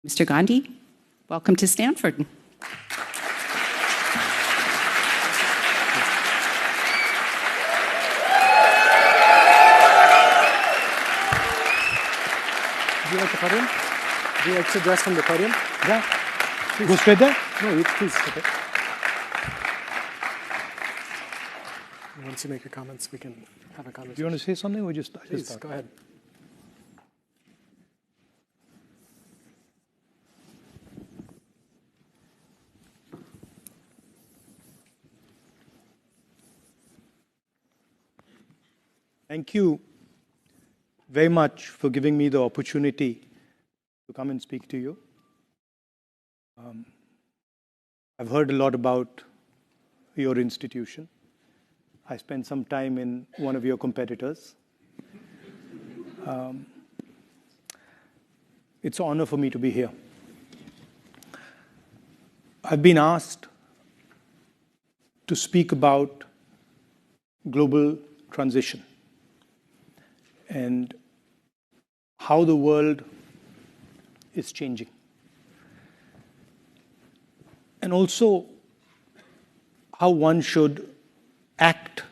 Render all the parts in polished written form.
Mr. Gandhi, welcome to Stanford. Would you like the podium? Would you like to address from the podium? Yeah. Go straight there? No, please. Okay. Once you make your comments, we can have a conversation. Do you want to say something or just Please, go ahead. Thank you very much for giving me the opportunity to come and speak to you. I've heard a lot about your institution. I spent some time in one of your competitors. It's an honor for me to be here. I've been asked to speak about global transition and how the world is changing. And also how one should act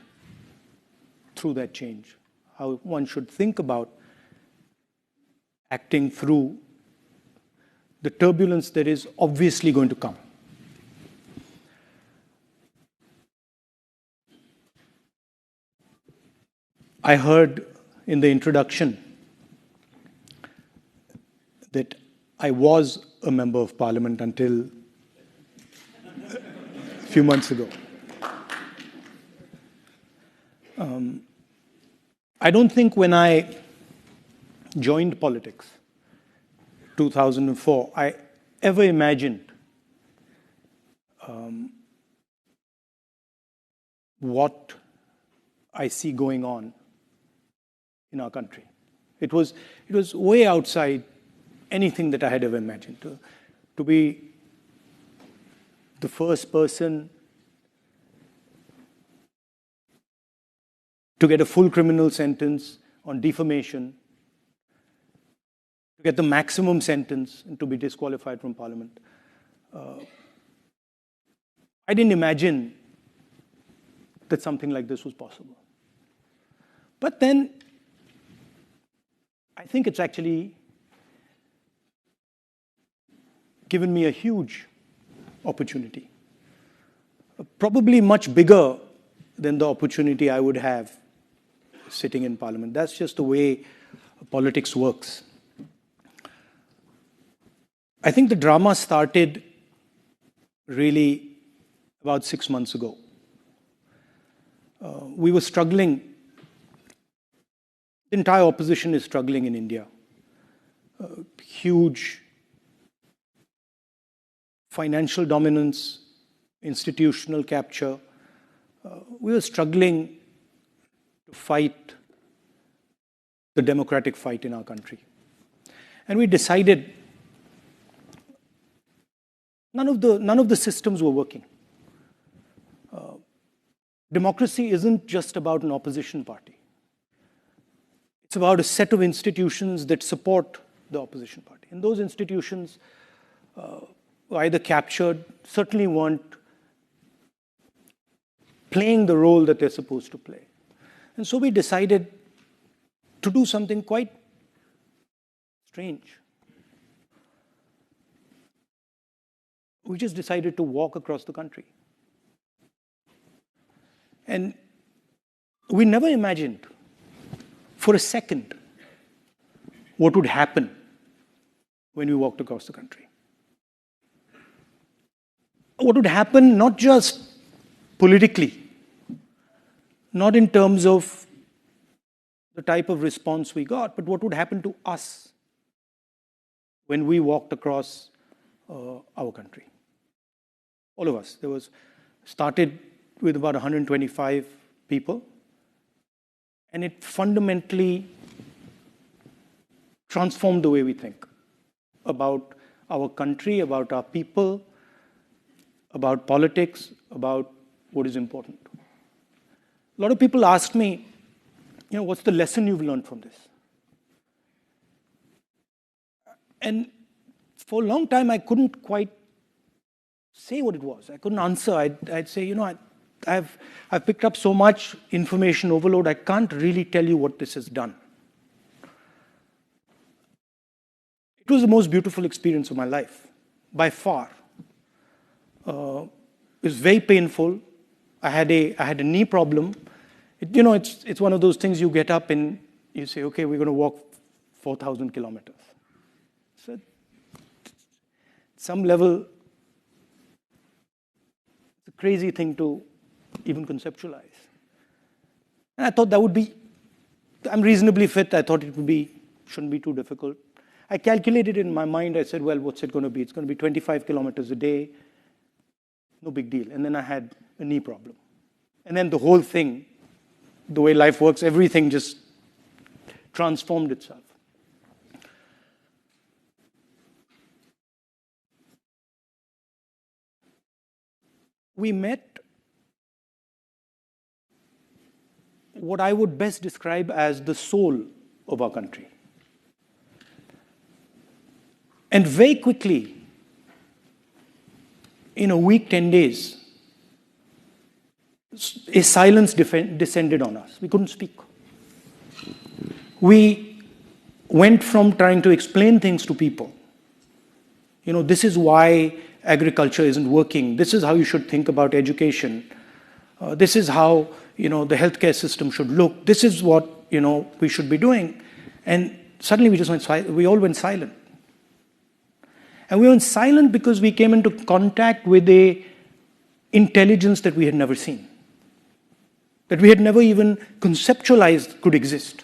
through that change, how one should think about acting through the turbulence that is obviously going to come. I heard in the introduction that I was a member of parliament until a few months ago. I don't think when I joined politics, 2004, I ever imagined what I see going on in our country. It was way outside anything that I had ever imagined. To be the first person to get a full criminal sentence on defamation, to get the maximum sentence and to be disqualified from parliament. I didn't imagine that something like this was possible. But then I think it's actually given me a huge opportunity, probably much bigger than the opportunity I would have sitting in parliament. That's just the way politics works. I think the drama started really about 6 months ago. We were struggling. The entire opposition is struggling in India. Huge financial dominance, institutional capture. We were struggling to fight the democratic fight in our country. And we decided none of the systems were working. Democracy isn't just about an opposition party. It's about a set of institutions that support the opposition party. And those institutions were either captured, certainly weren't playing the role that they're supposed to play. And so we decided to do something quite strange. We just decided to walk across the country. And we never imagined for a second what would happen when we walked across the country. What would happen not just politically, not in terms of the type of response we got, but what would happen to us when we walked across our country. All of us. Started with about 125 people, and it fundamentally transformed the way we think about our country, about our people, about politics, about what is important. A lot of people ask me, what's the lesson you've learned from this? And For a long time, I couldn't quite say what it was. I couldn't answer. I'd say, I've picked up so much information overload, I can't really tell you what this has done. It was the most beautiful experience of my life, by far. It was very painful. I had a knee problem. It's one of those things you get up and you say, okay, we're going to walk 4,000 kilometers. So, at some level, it's a crazy thing to even conceptualize. And I thought that would be, I'm reasonably fit. I thought shouldn't be too difficult. I calculated in my mind, I said, well, what's it going to be? It's going to be 25 kilometers a day. No big deal. And then I had a knee problem. And then the whole thing, the way life works, everything just transformed itself. We met what I would best describe as the soul of our country. And very quickly, in a week, 10 days, a silence descended on us. We couldn't speak. We went from trying to explain things to people. This is why agriculture isn't working. This is how you should think about education. This is how, the healthcare system should look. This is what, we should be doing. And suddenly we all went silent. And we went silent because we came into contact with a intelligence that we had never seen, that we had never even conceptualized could exist.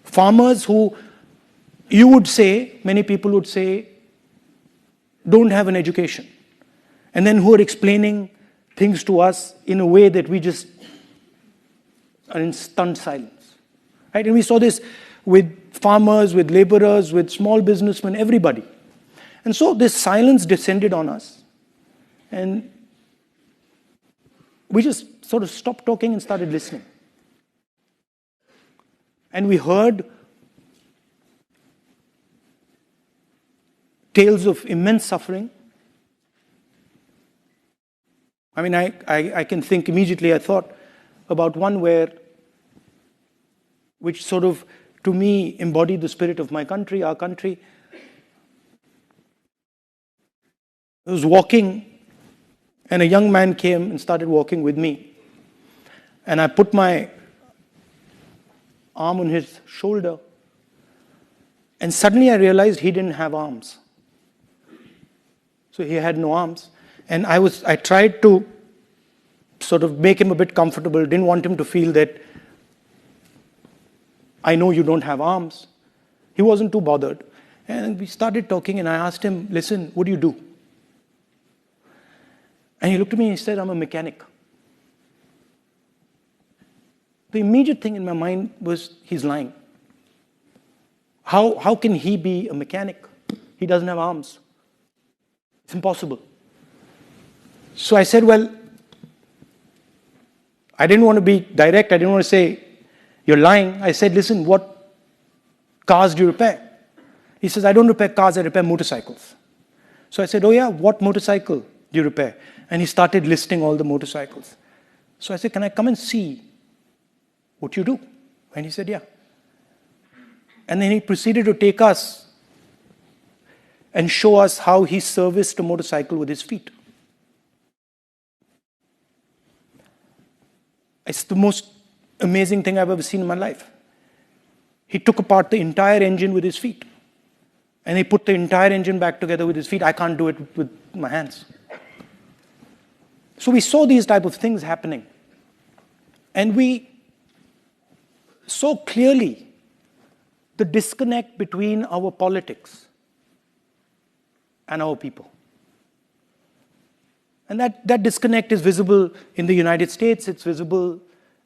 Farmers who many people would say, don't have an education, and then who are explaining things to us in a way that we just are in stunned silence. Right? And we saw this with farmers, with laborers, with small businessmen, everybody. And so this silence descended on us. And we just sort of stopped talking and started listening. And we heard tales of immense suffering. I mean, I can think immediately, I thought about one which sort of, to me, embodied the spirit of my country, our country. I was walking, and a young man came and started walking with me. And I put my arm on his shoulder, and suddenly I realized he didn't have arms. So he had no arms. And I tried to sort of make him a bit comfortable, didn't want him to feel that I know you don't have arms. He wasn't too bothered. And we started talking, and I asked him, listen, what do you do? And he looked at me and he said, I'm a mechanic. The immediate thing in my mind was, he's lying. How can he be a mechanic? He doesn't have arms. It's impossible. So I said, well, I didn't want to be direct. I didn't want to say, you're lying. I said, listen, what cars do you repair? He says, I don't repair cars, I repair motorcycles. So I said, oh yeah, what motorcycle do you repair? And he started listing all the motorcycles. So I said, can I come and see what you do? And he said, yeah. And then he proceeded to take us and show us how he serviced a motorcycle with his feet. It's the most amazing thing I've ever seen in my life. He took apart the entire engine with his feet. And he put the entire engine back together with his feet. I can't do it with my hands. So we saw these type of things happening. And we saw clearly the disconnect between our politics and our people. And that disconnect is visible in the United States, it's visible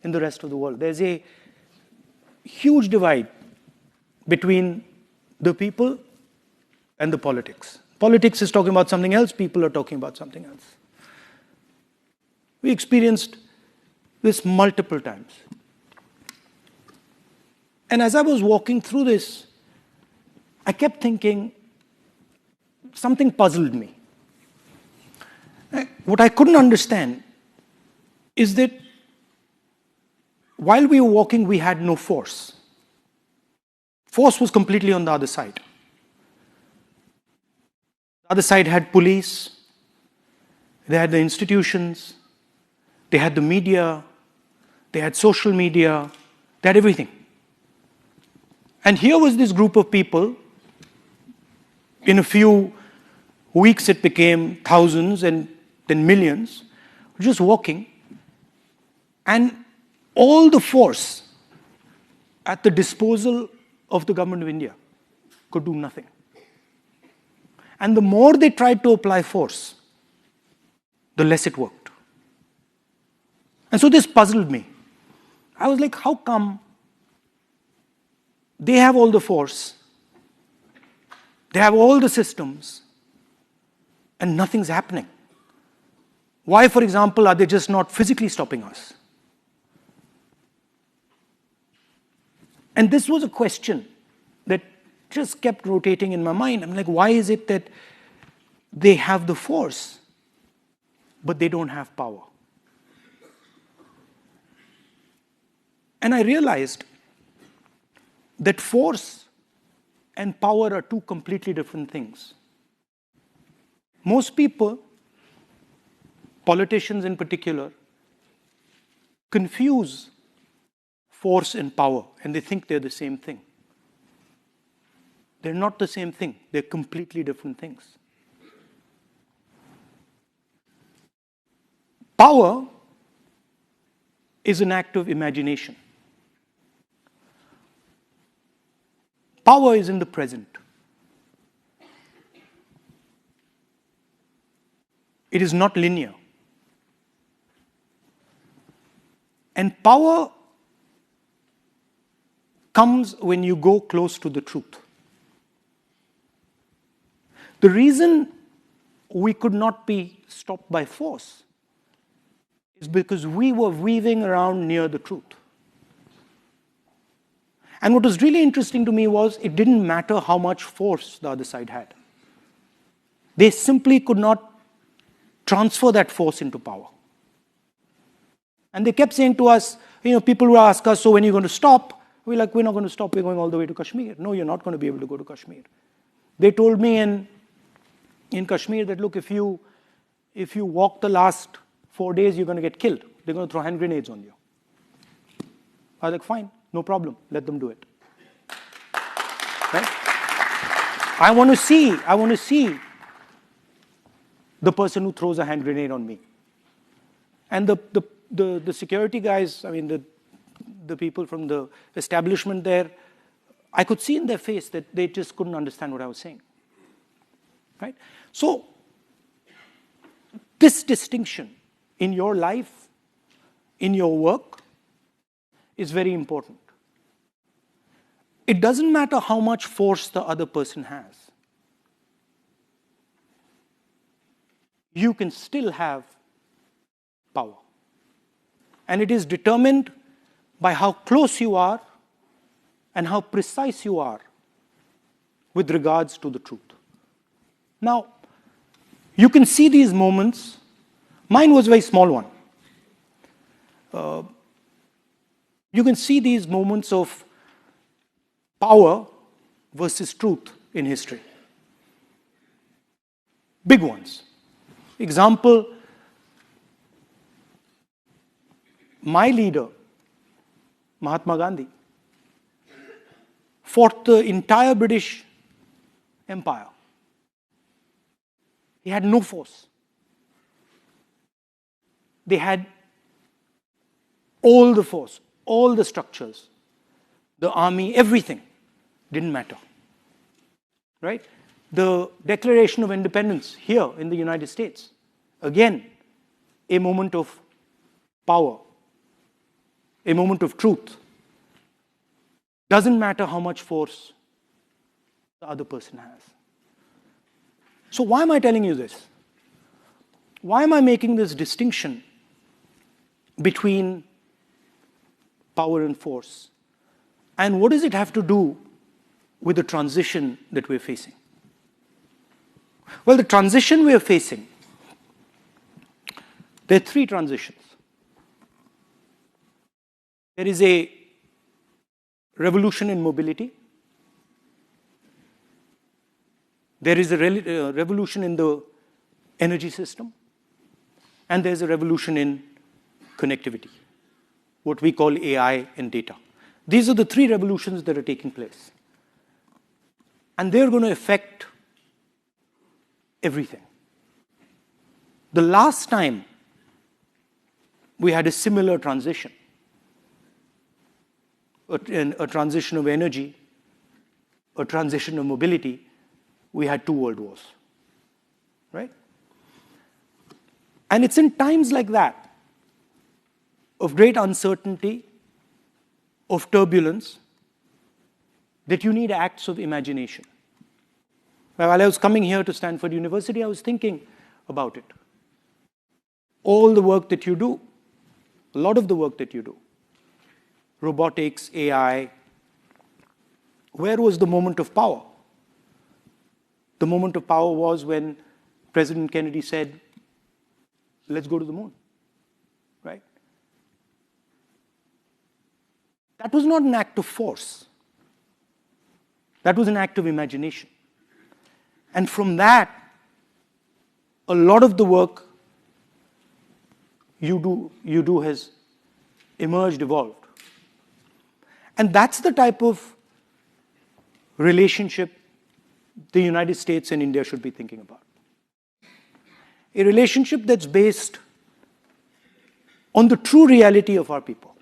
in the rest of the world. There's a huge divide between the people and the politics. Politics is talking about something else, people are talking about something else. We experienced this multiple times. And as I was walking through this, I kept thinking, something puzzled me. What I couldn't understand is that while we were walking, we had no force. Force was completely on the other side. The other side had police, they had the institutions, they had the media, they had social media, they had everything. And here was this group of people. In a few weeks, it became thousands and then millions, just walking. And all the force at the disposal of the government of India could do nothing. And the more they tried to apply force, the less it worked. And so this puzzled me. I was like, how come they have all the force, they have all the systems, and nothing's happening? Why, for example, are they just not physically stopping us? And this was a question that just kept rotating in my mind. I'm like, why is it that they have the force, but they don't have power? And I realized that force and power are two completely different things. Most people, politicians in particular, confuse force and power, and they think they're the same thing. They're not the same thing. They're completely different things. Power is an act of imagination. Power is in the present. It is not linear. And power comes when you go close to the truth. The reason we could not be stopped by force is because we were weaving around near the truth. And what was really interesting to me was it didn't matter how much force the other side had. They simply could not transfer that force into power. And they kept saying to us, people would ask us, so when are you going to stop? We're like, we're not going to stop, we're going all the way to Kashmir. No, you're not going to be able to go to Kashmir. They told me in Kashmir that, look, if you walk the last 4 days, you're going to get killed. They're going to throw hand grenades on you. I was like, fine, no problem, let them do it. Right? I want to see the person who throws a hand grenade on me. And the security guys, the people from the establishment there, I could see in their face that they just couldn't understand what I was saying. Right? So, this distinction in your life, in your work, is very important. It doesn't matter how much force the other person has. You can still have power. And it is determined by how close you are and how precise you are with regards to the truth. Now, you can see these moments. Mine was a very small one. You can see these moments of power versus truth in history. Big ones. Example, my leader, Mahatma Gandhi, fought the entire British Empire. He had no force. They had all the force, all the structures, the army, everything didn't matter. Right? The Declaration of Independence here in the United States, again, a moment of power, a moment of truth. Doesn't matter how much force the other person has. So why am I telling you this? Why am I making this distinction between power and force? And what does it have to do with the transition that we're facing? Well, the transition we are facing, there are three transitions. There is a revolution in mobility. There is a revolution in the energy system. And there's a revolution in connectivity, what we call AI and data. These are the three revolutions that are taking place. And they're going to affect everything. The last time we had a similar transition, a transition of energy, a transition of mobility, we had 2 world wars, right? And it's in times like that, of great uncertainty, of turbulence, that you need acts of imagination. While I was coming here to Stanford University, I was thinking about it. All the work that you do, a lot of the work that you do, robotics, AI, where was the moment of power? The moment of power was when President Kennedy said, let's go to the moon, right? That was not an act of force. That was an act of imagination. And from that, a lot of the work you do has emerged, evolved. And that's the type of relationship the United States and India should be thinking about. A relationship that's based on the true reality of our people.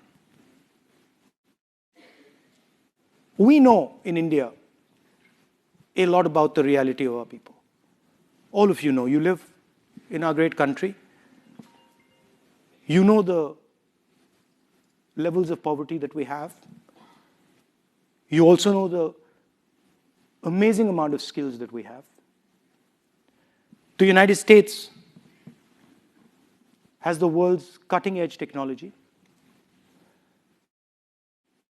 We know in India a lot about the reality of our people. All of you know. You live in our great country. You know the levels of poverty that we have. You also know the amazing amount of skills that we have. The United States has the world's cutting-edge technology.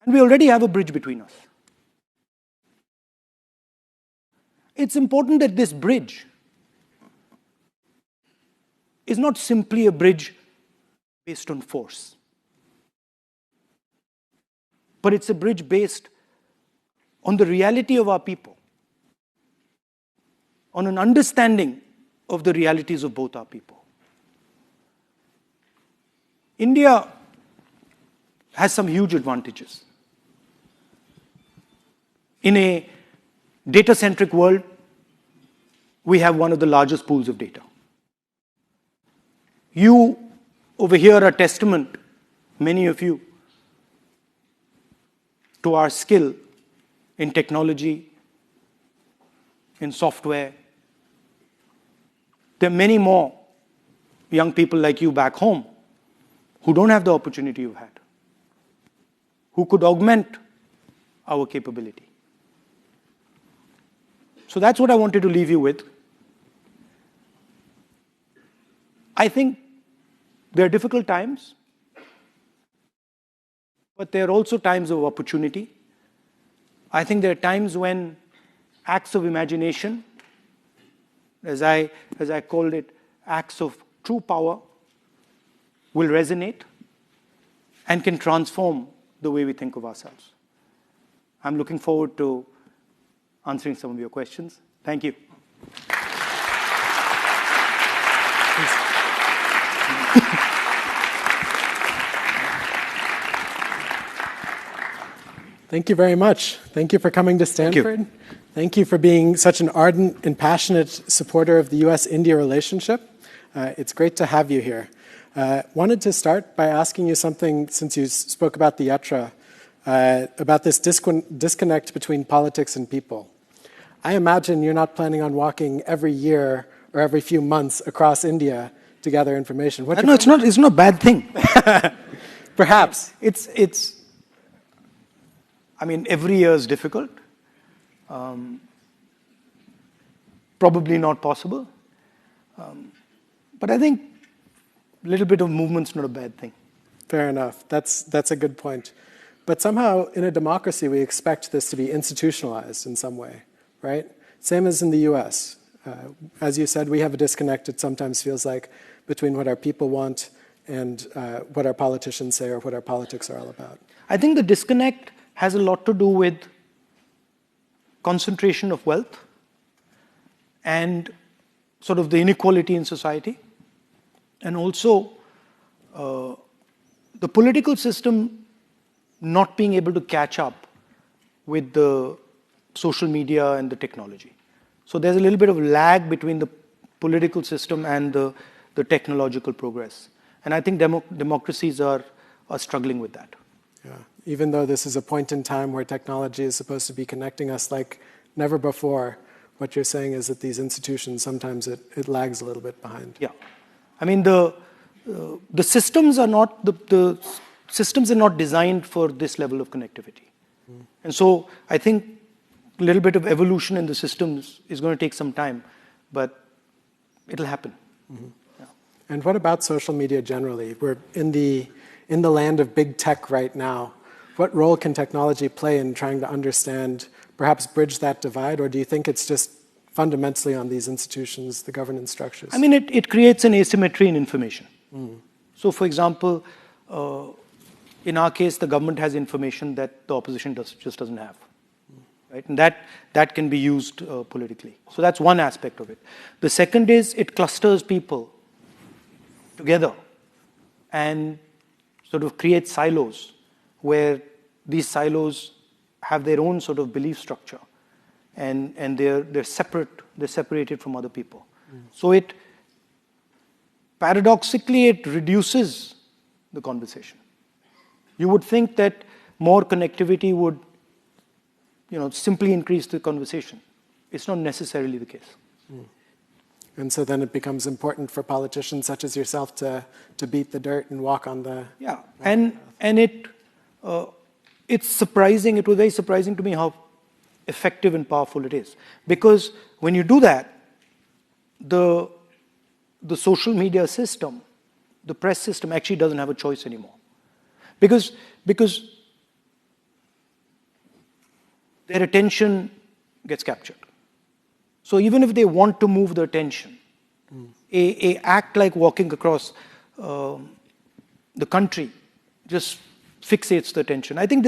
And we already have a bridge between us. It's important that this bridge is not simply a bridge based on force, but it's a bridge based on the reality of our people, on an understanding of the realities of both our people. India has some huge advantages. In a data-centric world, we have one of the largest pools of data. You over here are testament, many of you, to our skill in technology, in software. There are many more young people like you back home who don't have the opportunity you've had, who could augment our capability. So that's what I wanted to leave you with. I think there are difficult times, but there are also times of opportunity. I think there are times when acts of imagination, as I called it, acts of true power, will resonate and can transform the way we think of ourselves. I'm looking forward to answering some of your questions. Thank you. Thank you very much. Thank you for coming to Stanford. Thank you for being such an ardent and passionate supporter of the US-India relationship. It's great to have you here. Wanted to start by asking you something, since you spoke about the yatra, about this disconnect between politics and people. I imagine you're not planning on walking every year or every few months across India to gather information. No, it's not a bad thing. Perhaps. I mean, every year is difficult. Probably not possible. But I think a little bit of movement's not a bad thing. Fair enough. That's a good point. But somehow, in a democracy, we expect this to be institutionalized in some way, right? Same as in the US. As you said, we have a disconnect, it sometimes feels like, between what our people want and what our politicians say or what our politics are all about. I think the disconnect has a lot to do with concentration of wealth and sort of the inequality in society, and also the political system not being able to catch up with the social media and the technology. So there's a little bit of lag between the political system and the technological progress. And I think democracies are struggling with that. Yeah. Even though this is a point in time where technology is supposed to be connecting us like never before, what you're saying is that these institutions, sometimes it lags a little bit behind. Yeah. I mean, the systems are not, the systems are not designed for this level of connectivity. And so I think a little bit of evolution in the systems is going to take some time, but it'll happen. Yeah. And what about social media generally? We're in the land of big tech right now. What role can technology play in trying to understand, perhaps bridge that divide, or do you think it's just fundamentally on these institutions, the governance structures? I mean, it creates an asymmetry in information. So, for example, in our case, the government has information that the opposition just doesn't have. Right? And that can be used politically. So that's one aspect of it. The second is it clusters people together and sort of creates silos where these silos have their own sort of belief structure and they're separated from other people. So paradoxically it reduces the conversation. You would think that more connectivity would simply increase the conversation. It's not necessarily the case. And so then it becomes important for politicians such as yourself to beat the dirt and walk on the... Yeah, and it's surprising, it was very surprising to me how effective and powerful it is. Because when you do that, the social media system, the press system actually doesn't have a choice anymore. Because their attention gets captured. So even if they want to move the attention, a act like walking across the country just fixates the attention. I think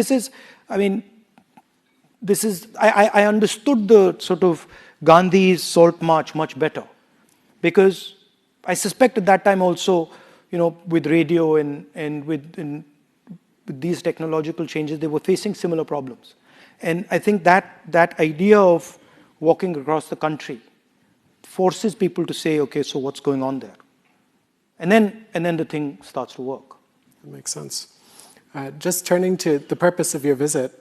I understood the sort of Gandhi's Salt March much better, because I suspect at that time also, with radio and with these technological changes, they were facing similar problems. And I think that idea of walking across the country forces people to say, okay, so what's going on there? And then the thing starts to work. That makes sense. Just turning to the purpose of your visit,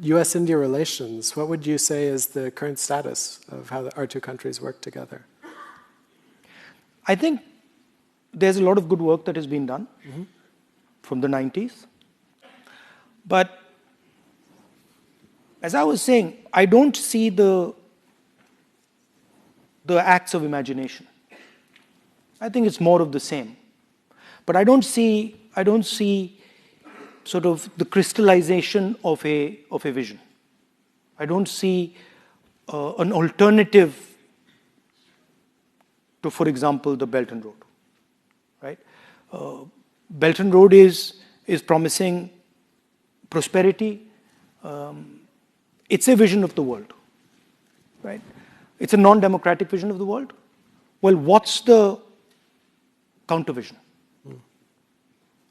US-India relations, what would you say is the current status of how our two countries work together? I think there's a lot of good work that has been done from the 90s. But as I was saying, I don't see the acts of imagination. I think it's more of the same. But I don't see sort of the crystallization of a vision. I don't see an alternative to, for example, the Belt and Road. Right? Belt and Road is promising prosperity. It's a vision of the world. Right? It's a non-democratic vision of the world. Well, what's the counter vision?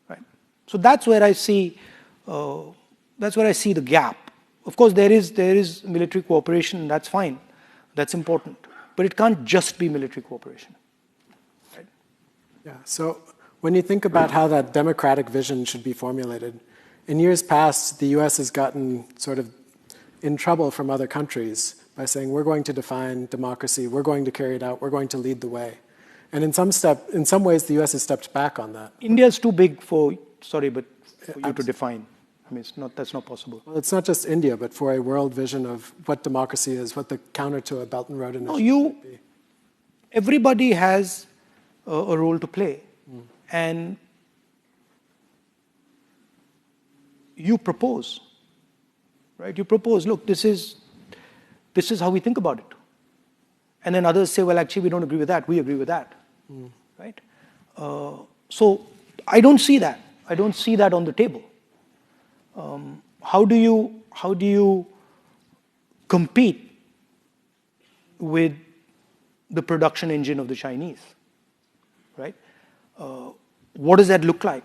Right? So that's where I see the gap. Of course, there is military cooperation, and that's fine. That's important. But it can't just be military cooperation. Right? Yeah. So when you think about how that democratic vision should be formulated, in years past, the US has gotten sort of in trouble from other countries by saying, we're going to define democracy, we're going to carry it out, we're going to lead the way. And in some ways, the US has stepped back on that. India is too big for you to define. I mean, that's not possible. Well, it's not just India, but for a world vision of what democracy is, what the counter to a Belt and Road initiative would be. Everybody has a role to play. And you propose. Right? You propose, look, this is how we think about it. And then others say, well, actually, we don't agree with that. We agree with that. Right? So I don't see that. I don't see that on the table. How do you compete with the production engine of the Chinese? Right? What does that look like?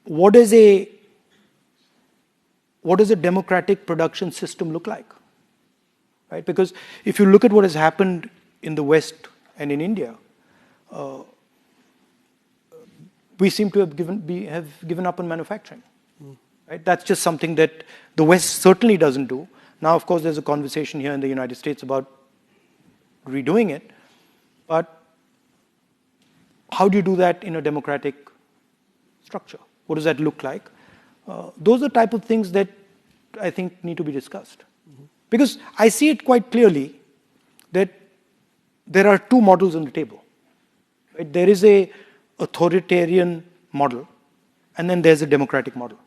What does a democratic production system look like? Right? Because if you look at what has happened in the West and in India, we seem to have given up on manufacturing. Right? That's just something that the West certainly doesn't do. Now, of course, there's a conversation here in the United States about redoing it. But how do you do that in a democratic structure? What does that look like? Those are the type of things that I think need to be discussed. Because I see it quite clearly that there are two models on the table. Right? There is a authoritarian model, and then there's a democratic model.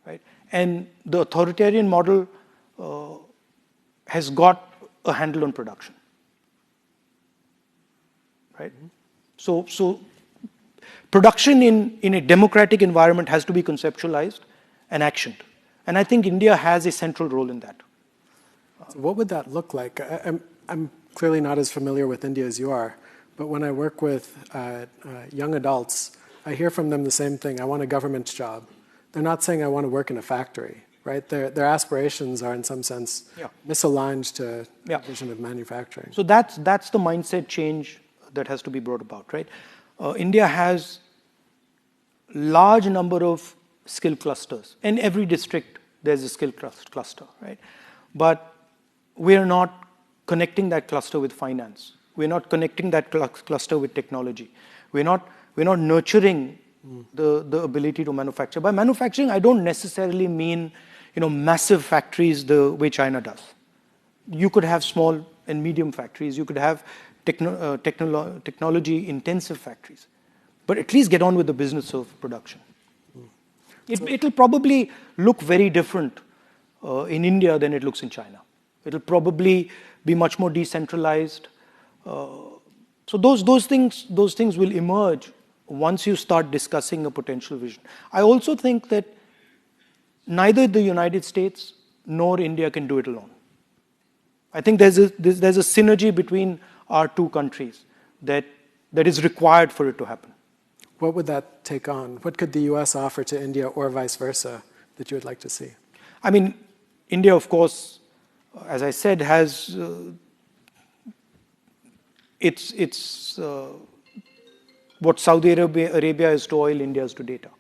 Right? And the authoritarian model has got a handle on production. Right? So production in a democratic environment has to be conceptualized and actioned. And I think India has a central role in that. So what would that look like? I'm clearly not as familiar with India as you are, but when I work with young adults, I hear from them the same thing. I want a government job. They're not saying I want to work in a factory, right? Their aspirations are in some sense misaligned to the vision of manufacturing. So that's the mindset change that has to be brought about, right? India has large number of skill clusters. In every district, there's a skill cluster, right? But we're not connecting that cluster with finance. We're not connecting that cluster with technology. We're not nurturing the ability to manufacture. By manufacturing, I don't necessarily mean massive factories the way China does. You could have small and medium factories. You could have technology-intensive factories. But at least get on with the business of production. It'll probably look very different in India than it looks in China. It'll probably be much more decentralized. So those things will emerge once you start discussing a potential vision. I also think that neither the United States nor India can do it alone. I think there's a synergy between our two countries that is required for it to happen. What would that take on? What could the US offer to India or vice versa that you would like to see? I mean, India, of course, as I said, has it's what Saudi Arabia is to oil, India is to data.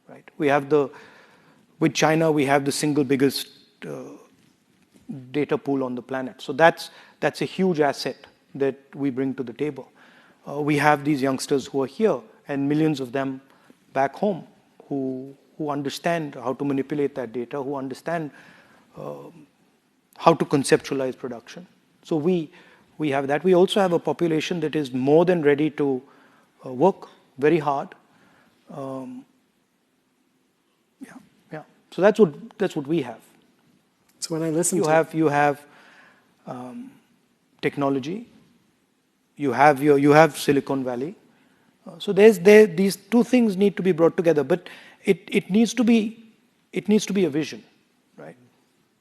Right? With China, we have the single biggest data pool on the planet. So that's a huge asset that we bring to the table. We have these youngsters who are here, and millions of them back home who understand how to manipulate that data, who understand how to conceptualize production. So we have that. We also have a population that is more than ready to work very hard. So that's what we have. So when I listen you have technology. You have Silicon Valley. So these two things need to be brought together, but it needs to be a vision, right?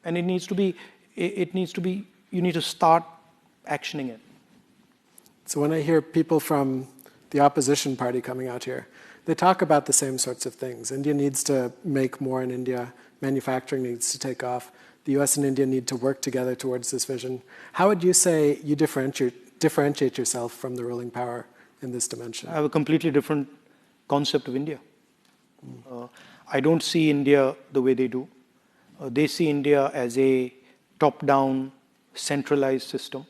And you need to start actioning it. So when I hear people from the opposition party coming out here, they talk about the same sorts of things. India needs to make more in India. Manufacturing needs to take off. The US and India need to work together towards this vision. How would you say you differentiate yourself from the ruling power in this dimension? I have a completely different concept of India. I don't see India the way they do. They see India as a top-down, centralized system.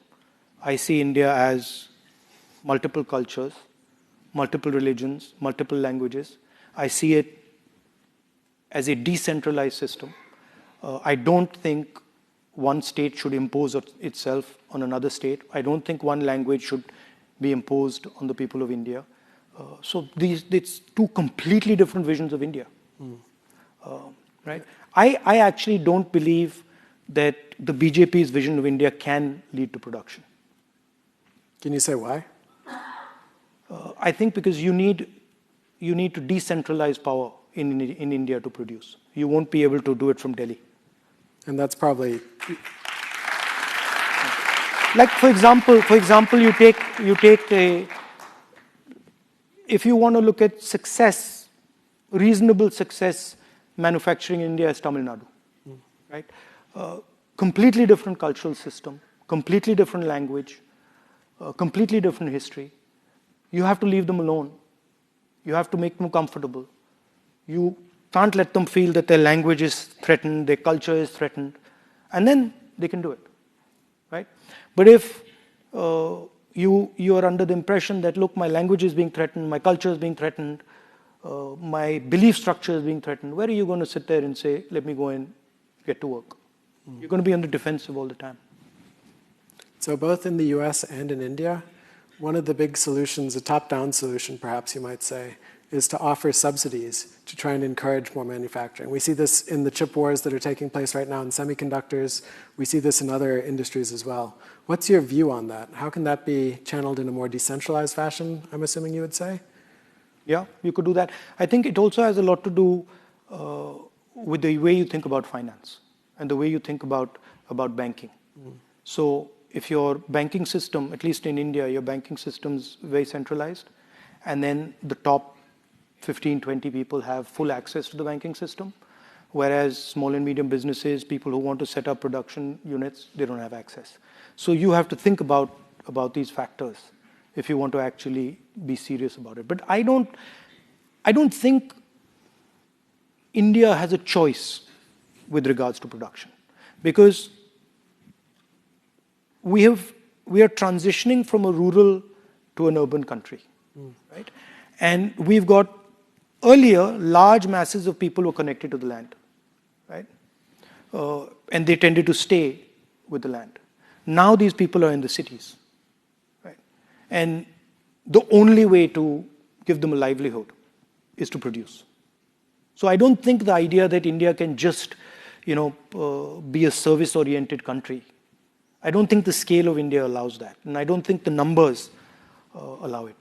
I see India as multiple cultures, multiple religions, multiple languages. I see it as a decentralized system. I don't think one state should impose itself on another state. I don't think one language should be imposed on the people of India. So it's two completely different visions of India. Right? I actually don't believe that the BJP's vision of India can lead to production. Can you say why? I think because you need to decentralize power in India to produce. You won't be able to do it from Delhi. And that's probably... Like, for example, you take if you want to look at success, reasonable success, manufacturing in India is Tamil Nadu, right? Completely different cultural system, completely different language, completely different history. You have to leave them alone. You have to make them comfortable. You can't let them feel that their language is threatened, their culture is threatened, and then they can do it, right? But if you are under the impression that, look, my language is being threatened, my culture is being threatened, my belief structure is being threatened, where are you going to sit there and say, let me go and get to work? You're going to be on the defensive all the time. So both in the US and in India, one of the big solutions, a top-down solution perhaps you might say, is to offer subsidies to try and encourage more manufacturing. We see this in the chip wars that are taking place right now in semiconductors. We see this in other industries as well. What's your view on that? How can that be channeled in a more decentralized fashion, I'm assuming you would say? Yeah, you could do that. I think it also has a lot to do with the way you think about finance and the way you think about banking. So if your banking system, at least in India, your banking system's very centralized, and then the top 15, 20 people have full access to the banking system, whereas small and medium businesses, people who want to set up production units, they don't have access. So you have to think about these factors if you want to actually be serious about it. But I don't think India has a choice with regards to production, because we are transitioning from a rural to an urban country, right? And we've got earlier large masses of people were connected to the land, right? And they tended to stay with the land. Now these people are in the cities, right? And the only way to give them a livelihood is to produce. So I don't think the idea that India can just, be a service-oriented country. I don't think the scale of India allows that, and I don't think the numbers allow it.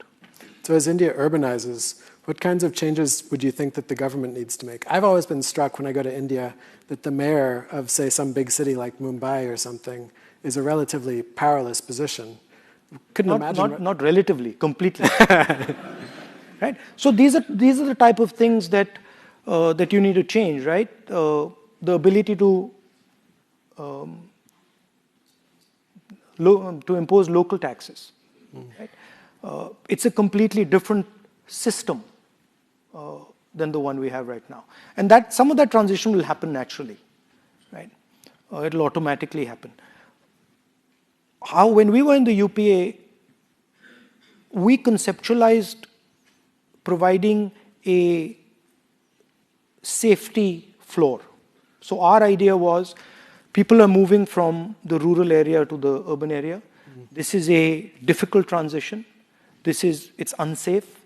So as India urbanizes, what kinds of changes would you think that the government needs to make? I've always been struck when I go to India that the mayor of, say, some big city like Mumbai or something is a relatively powerless position. Couldn't imagine. Not relatively, completely. Right? So these are the type of things that you need to change, right? The ability to impose local taxes. Right? It's a completely different system than the one we have right now. And that some of that transition will happen naturally, right? It'll automatically happen. When we were in the UPA, we conceptualized providing a safety floor. So our idea was people are moving from the rural area to the urban area. This is a difficult transition. It's unsafe.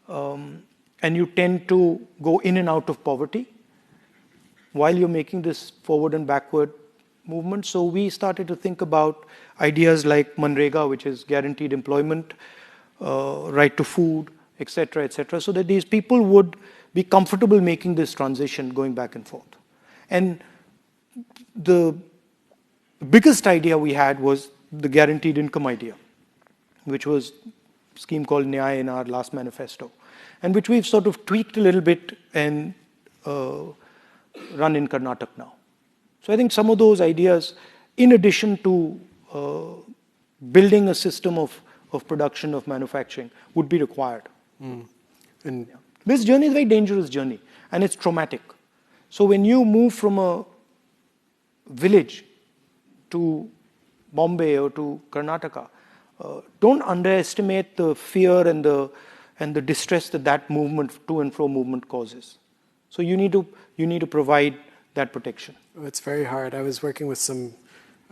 And you tend to go in and out of poverty while you're making this forward and backward movement. So we started to think about ideas like Manrega, which is guaranteed employment, right to food, etc., so that these people would be comfortable making this transition going back and forth. And the biggest idea we had was the guaranteed income idea, which was a scheme called Nyaya in our last manifesto, and which we've sort of tweaked a little bit and run in Karnataka now. So I think some of those ideas, in addition to building a system of production, of manufacturing, would be required. And this journey is a very dangerous journey, and it's traumatic. So when you move from a village to Bombay or to Karnataka, don't underestimate the fear and the distress that movement, to and fro movement, causes. So you need to provide that protection. It's very hard. I was working with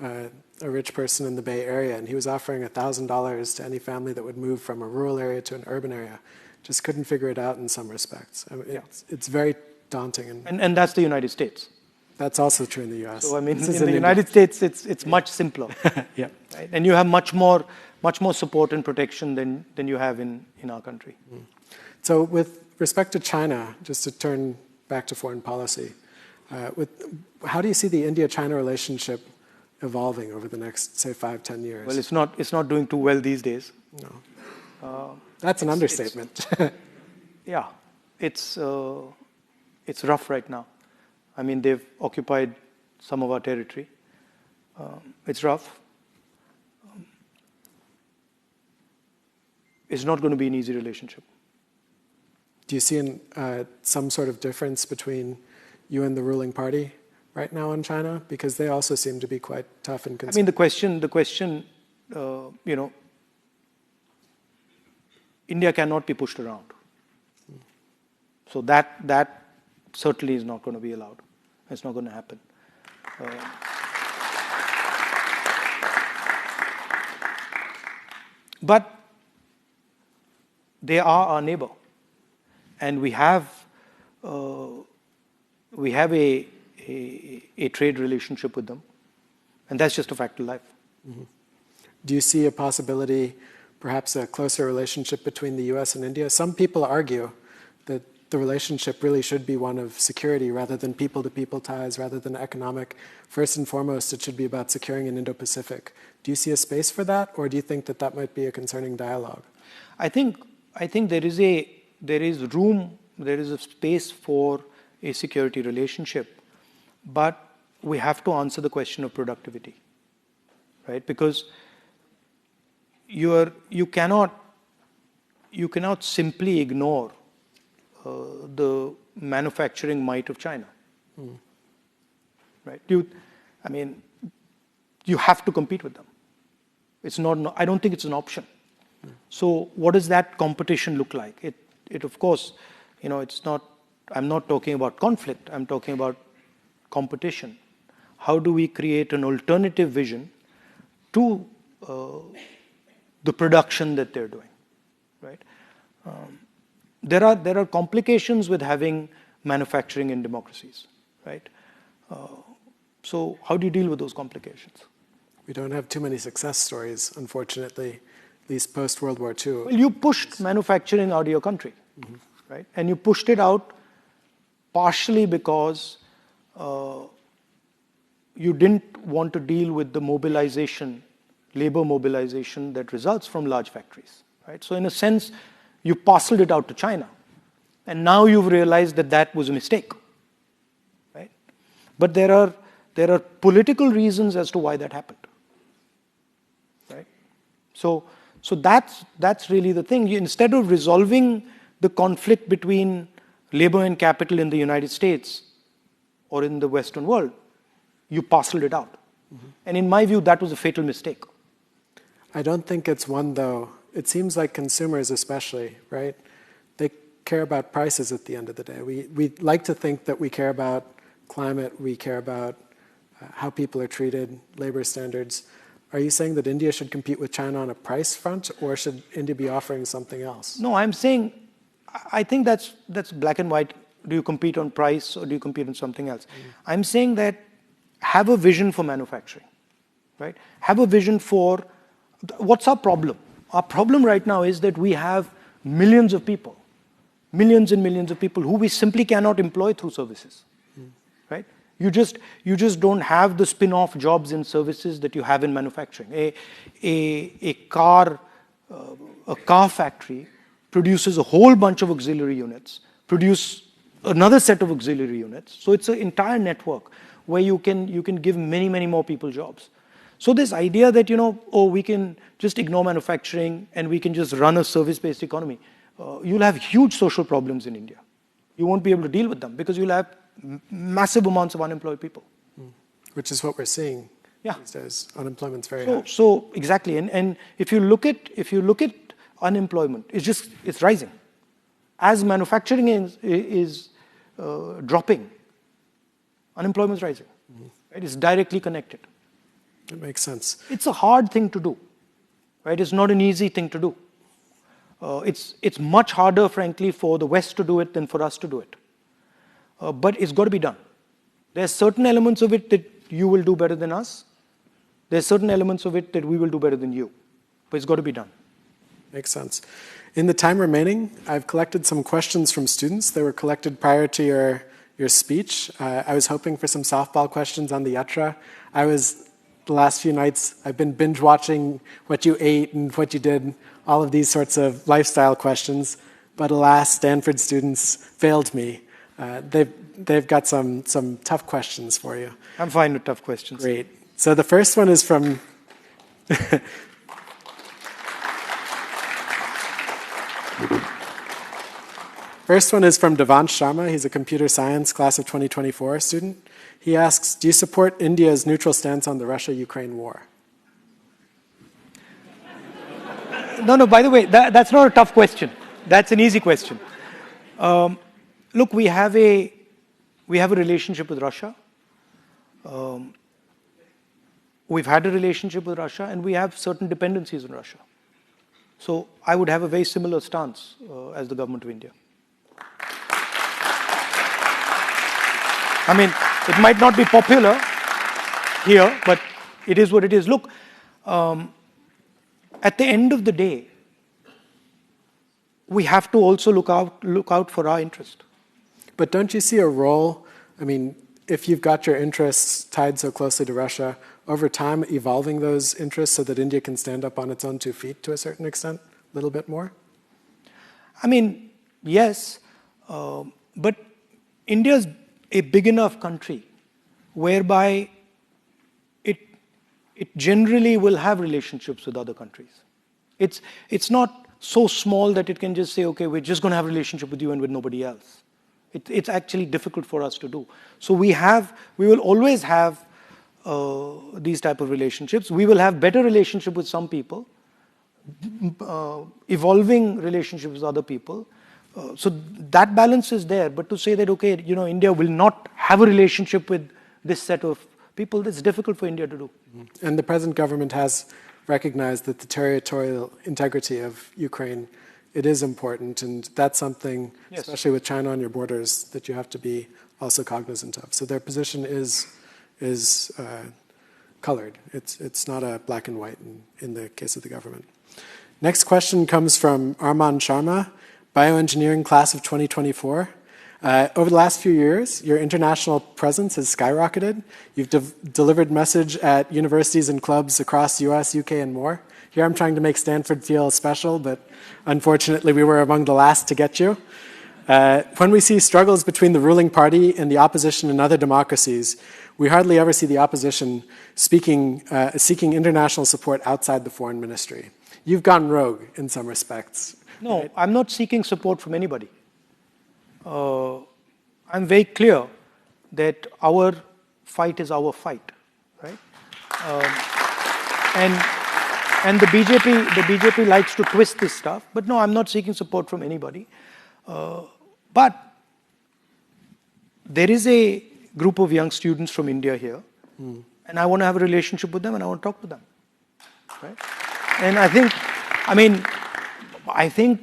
a rich person in the Bay Area, and he was offering $1,000 to any family that would move from a rural area to an urban area. Just couldn't figure it out in some respects. I mean, it's very daunting. And that's the United States. That's also true in the U.S. So I mean, This in is the India. United States, it's much simpler. Yeah. Right? And you have much more support and protection than you have in our country. So with respect to China, just to turn back to foreign policy, how do you see the India-China relationship evolving over the next, say, 5-10 years? Well, it's not doing too well these days. No. That's an understatement. Yeah, it's rough right now. I mean, they've occupied some of our territory. It's rough. It's not going to be an easy relationship. Do you see some sort of difference between you and the ruling party right now in China? Because they also seem to be quite tough and I mean, the question, India cannot be pushed around. So that certainly is not going to be allowed. It's not going to happen. But they are our neighbor, and we have a trade relationship with them, and that's just a fact of life. Mm-hmm. Do you see a possibility, perhaps a closer relationship between the U.S. and India? Some people argue that the relationship really should be one of security rather than people-to-people ties, rather than economic. First and foremost, it should be about securing an Indo-Pacific. Do you see a space for that, or do you think that might be a concerning dialogue? I think there is a space for a security relationship, but we have to answer the question of productivity, right? Because you cannot simply ignore the manufacturing might of China, right? You have to compete with them. It's not. I don't think it's an option. So what does that competition look like? It of course, it's not. I'm not talking about conflict. I'm talking about competition. How do we create an alternative vision to the production that they're doing, right? There are complications with having manufacturing in democracies, right? So how do you deal with those complications? We don't have too many success stories, unfortunately, at least post-World War II. Well, you pushed manufacturing out of your country, right? And you pushed it out partially because you didn't want to deal with the labor mobilization that results from large factories, right? So in a sense, you parceled it out to China. And now you've realized that was a mistake, right? But there are political reasons as to why that happened, right? So that's really the thing. Instead of resolving the conflict between labor and capital in the United States or in the Western world, you parceled it out. Mm-hmm. And in my view, that was a fatal mistake. I don't think it's one, though. It seems like consumers especially, right? They care about prices at the end of the day. We like to think that we care about climate, we care about how people are treated, labor standards. Are you saying that India should compete with China on a price front, or should India be offering something else? No, I'm saying, I think that's black and white. Do you compete on price or do you compete on something else? I'm saying that have a vision for manufacturing, right? Have a vision for, what's our problem? Our problem right now is that we have millions and millions of people who we simply cannot employ through services, right? You just don't have the spin-off jobs in services that you have in manufacturing. A car factory produces a whole bunch of auxiliary units, produce another set of auxiliary units. So it's an entire network where you can give many, many more people jobs. So this idea that, we can just ignore manufacturing and we can just run a service-based economy, you'll have huge social problems in India. You won't be able to deal with them because you'll have massive amounts of unemployed people. Which is what we're seeing these days. Unemployment's very high. So exactly, and if you look at unemployment, it's rising. As manufacturing is dropping, unemployment is rising. Right? It's directly connected. That makes sense. It's a hard thing to do, right? It's not an easy thing to do. It's much harder, frankly, for the West to do it than for us to do it. But it's got to be done. There's certain elements of it that you will do better than us. There's certain elements of it that we will do better than you. But it's got to be done. Makes sense. In the time remaining, I've collected some questions from students. They were collected prior to your speech. I was hoping for some softball questions on the yatra. The last few nights, I've been binge watching what you ate and what you did, all of these sorts of lifestyle questions. But alas, Stanford students failed me. They've got some tough questions for you. I'm fine with tough questions. Great. So the first one is from... First one is from Devansh Sharma. He's a computer science class of 2024 student. He asks, do you support India's neutral stance on the Russia-Ukraine war? No, by the way, that's not a tough question. That's an easy question. Look, we have a relationship with Russia. We've had a relationship with Russia, and we have certain dependencies on Russia. So I would have a very similar stance as the government of India. I mean, it might not be popular here, but it is what it is. Look, at the end of the day, we have to also look out for our interest. But don't you see a role, I mean, if you've got your interests tied so closely to Russia, over time evolving those interests so that India can stand up on its own 2 feet to a certain extent, a little bit more? I mean, yes, but India's a big enough country whereby it generally will have relationships with other countries. It's not so small that it can just say, okay, we're just going to have a relationship with you and with nobody else. It's actually difficult for us to do. So we will always have these type of relationships. We will have better relationship with some people, evolving relationships with other people. So that balance is there. But to say that, okay, India will not have a relationship with this set of people, that's difficult for India to do. And the present government has recognized that the territorial integrity of Ukraine, it is important, and that's something, yes, especially with China on your borders, that you have to be also cognizant of. So their position is colored. It's not a black and white in the case of the government. Next question comes from Arman Sharma, bioengineering class of 2024. Over the last few years, your international presence has skyrocketed. You've delivered message at universities and clubs across US, UK, and more. Here I'm trying to make Stanford feel special, but unfortunately we were among the last to get you. When we see struggles between the ruling party and the opposition in other democracies, we hardly ever see the opposition seeking international support outside the foreign ministry. You've gone rogue in some respects. No, right? I'm not seeking support from anybody. I'm very clear that our fight is our fight, right? And the BJP likes to twist this stuff, but no, I'm not seeking support from anybody. But there is a group of young students from India here, and I want to have a relationship with them, and I want to talk to them, right? And I think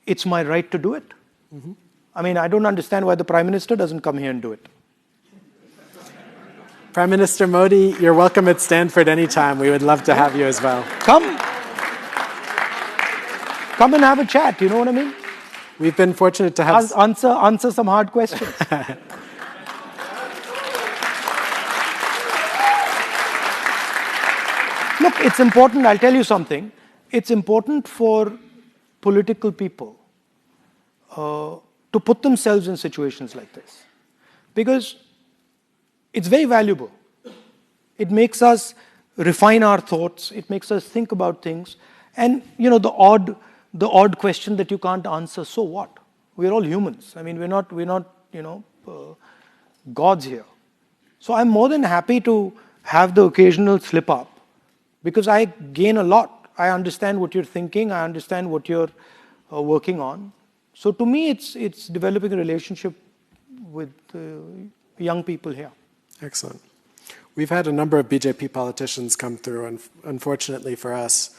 it's my right to do it. Mm-hmm. I mean, I don't understand why the Prime Minister doesn't come here and do it. Prime Minister Modi, you're welcome at Stanford anytime. We would love to have you as well. Come and have a chat, you know what I mean? We've been fortunate to have... Answer some hard questions. Look, it's important, I'll tell you something. It's important for political people to put themselves in situations like this. Because it's very valuable. It makes us refine our thoughts. It makes us think about things. And, the odd question that you can't answer, so what? We're all humans. I mean, we're not gods here. So I'm more than happy to have the occasional slip up because I gain a lot. I understand what you're thinking. I understand what you're working on. So to me, it's developing a relationship with young people here. Excellent. We've had a number of BJP politicians come through, and unfortunately for us,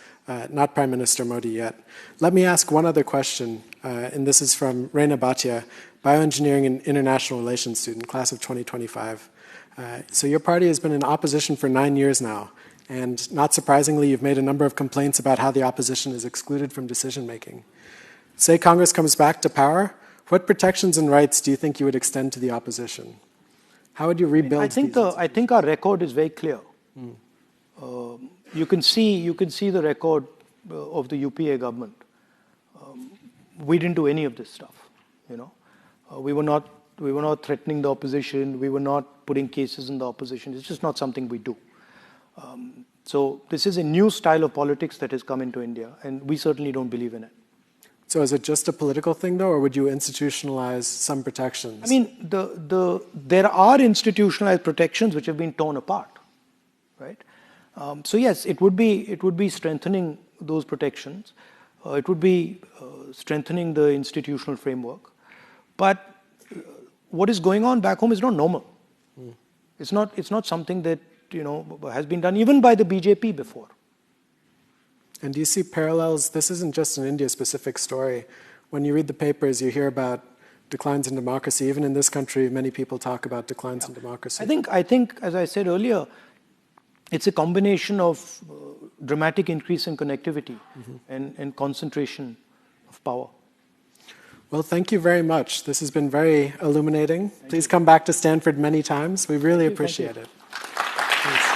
not Prime Minister Modi yet. Let me ask one other question, and this is from Reina Bhatia, Bioengineering and International Relations student, class of 2025. So your party has been in opposition for 9 years now, and not surprisingly, you've made a number of complaints about how the opposition is excluded from decision-making. Say Congress comes back to power, what protections and rights do you think you would extend to the opposition? How would you rebuild I think our record is very clear. You can see the record of the UPA government. We didn't do any of this stuff. We were not threatening the opposition. We were not putting cases in the opposition. It's just not something we do. So this is a new style of politics that has come into India, and we certainly don't believe in it. So is it just a political thing, though, or would you institutionalize some protections? I mean, there are institutionalized protections which have been torn apart, right? So yes, it would be strengthening those protections. It would be strengthening the institutional framework. But what is going on back home is not normal. It's not something that has been done even by the BJP before. And do you see parallels? This isn't just an India-specific story. When you read the papers, you hear about declines in democracy. Even in this country, many people talk about declines in democracy. I think, as I said earlier, it's a combination of dramatic increase in connectivity and concentration of power. Well, thank you very much. This has been very illuminating. Please come back to Stanford many times. We really appreciate it. Thanks.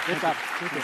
Good job. Thank you.